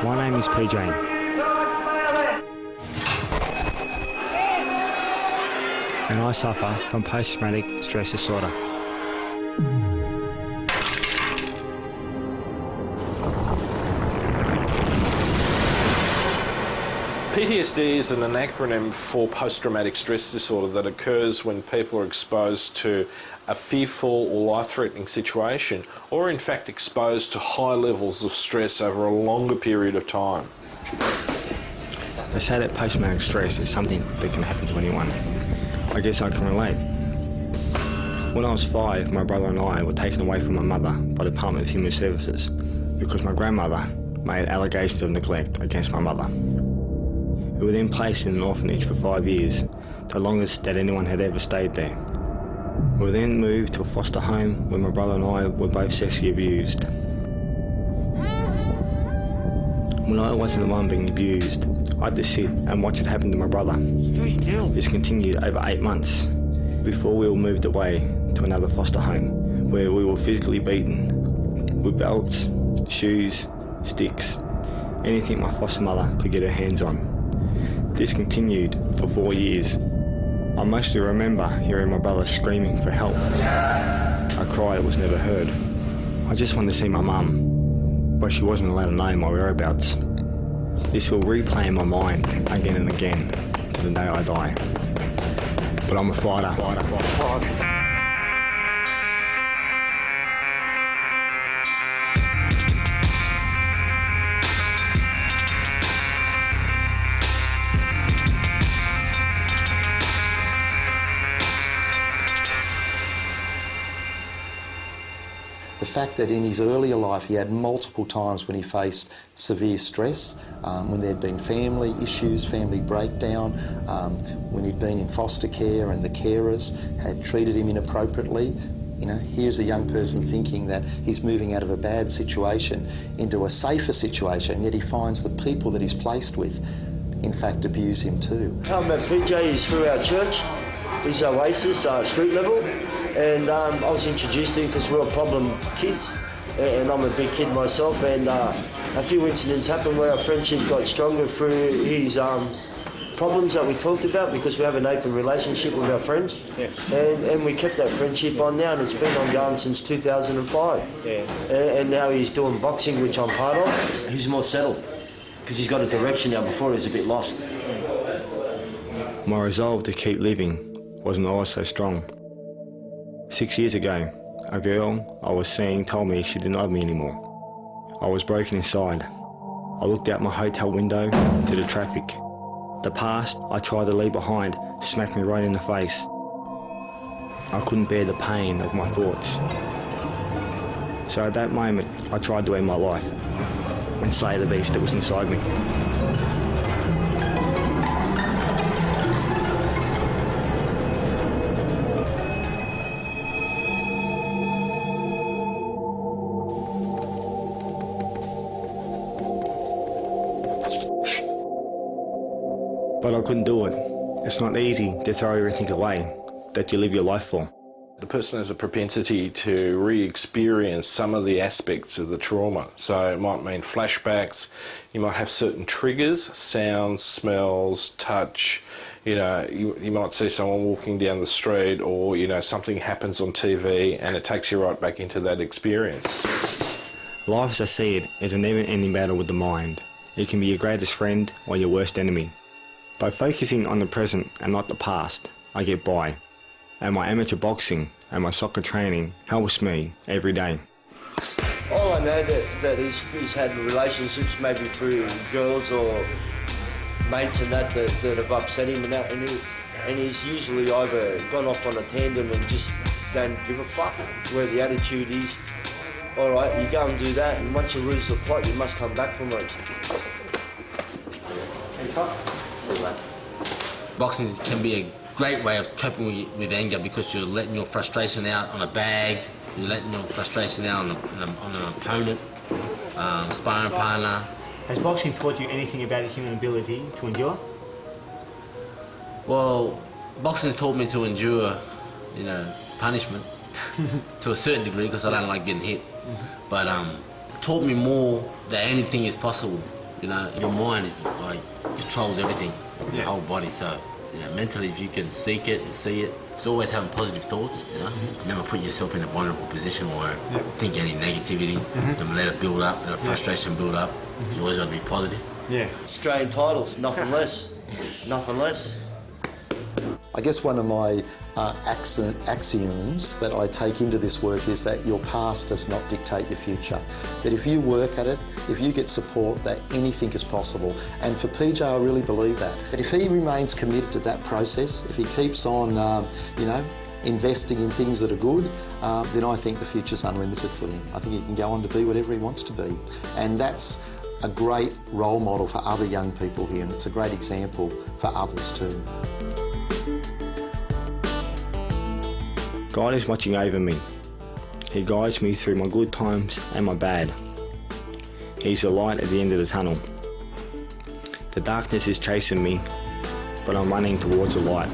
My name is PJ. And I suffer from post-traumatic stress disorder. PTSD is an acronym for post-traumatic stress disorder that occurs when people are exposed to a fearful or life-threatening situation, or in fact exposed to high levels of stress over a longer period of time. They say that post-traumatic stress is something that can happen to anyone. I guess I can relate. When I was 5, my brother and I were taken away from my mother by the Department of Human Services because my grandmother made allegations of neglect against my mother. We were then placed in an orphanage for 5 years, the longest that anyone had ever stayed there. We were then moved to a foster home where my brother and I were both sexually abused. When I wasn't the one being abused, I had to sit and watch it happen to my brother. This continued over 8 months before we were moved away to another foster home where we were physically beaten with belts, shoes, sticks, anything my foster mother could get her hands on. This continued for 4 years. I mostly remember hearing my brother screaming for help. A cry that was never heard. I just wanted to see my mum, but she wasn't allowed to know my whereabouts. This will replay in my mind again and again to the day I die. But I'm a fighter. The fact that in his earlier life he had multiple times when he faced severe stress, when there'd been family issues, family breakdown, when he'd been in foster care and the carers had treated him inappropriately. You know, here's a young person thinking that he's moving out of a bad situation into a safer situation, yet he finds the people that he's placed with, in fact, abuse him too. I met PJ is through our church. He's Oasis, street level. And I was introduced to him because we're problem kids, and I'm a big kid myself, and a few incidents happened where our friendship got stronger through his problems that we talked about, because we have an open relationship with our friends. Yeah. And we kept that friendship on now, and it's been ongoing since 2005. Yeah. And now he's doing boxing, which I'm part of. He's more settled because he's got a direction now. Before he was a bit lost. My resolve to keep living wasn't always so strong. 6 years ago, a girl I was seeing told me she didn't love me anymore. I was broken inside. I looked out my hotel window to the traffic. The past I tried to leave behind smacked me right in the face. I couldn't bear the pain of my thoughts. So at that moment, I tried to end my life and slay the beast that was inside me. But I couldn't do it. It's not easy to throw everything away that you live your life for. The person has a propensity to re-experience some of the aspects of the trauma. So it might mean flashbacks, you might have certain triggers, sounds, smells, touch. You know, you might see someone walking down the street, or, you know, something happens on TV and it takes you right back into that experience. Life as I see it is a never-ending battle with the mind. It can be your greatest friend or your worst enemy. By focusing on the present and not the past, I get by. And my amateur boxing and my soccer training helps me every day. All I know that he's had relationships maybe through girls or mates and that have upset him and he's usually either gone off on a tandem and just don't give a fuck, where the attitude is, all right, you go and do that, and once you lose the plot, you must come back from it. Boxing can be a great way of coping with anger, because you're letting your frustration out on a bag, you're letting your frustration out on an opponent, sparring partner. Has boxing taught you anything about the human ability to endure? Well, boxing has taught me to endure, you know, punishment to a certain degree, because I don't like getting hit. But taught me more that anything is possible. You know, your mind is like controls everything, your whole body. So, you know, mentally, if you can seek it and see it, it's always having positive thoughts. You know, never put yourself in a vulnerable position or think any negativity. Don't let it build up, let the frustration build up. You always got to be positive. Yeah. Australian titles, nothing less. Nothing less. I guess one of my axioms that I take into this work is that your past does not dictate your future. That if you work at it, if you get support, that anything is possible. And for PJ, I really believe that. But if he remains committed to that process, if he keeps on, you know, investing in things that are good, then I think the future's unlimited for him. I think he can go on to be whatever he wants to be. And that's a great role model for other young people here, and it's a great example for others too. God is watching over me. He guides me through my good times and my bad. He's the light at the end of the tunnel. The darkness is chasing me, but I'm running towards the light.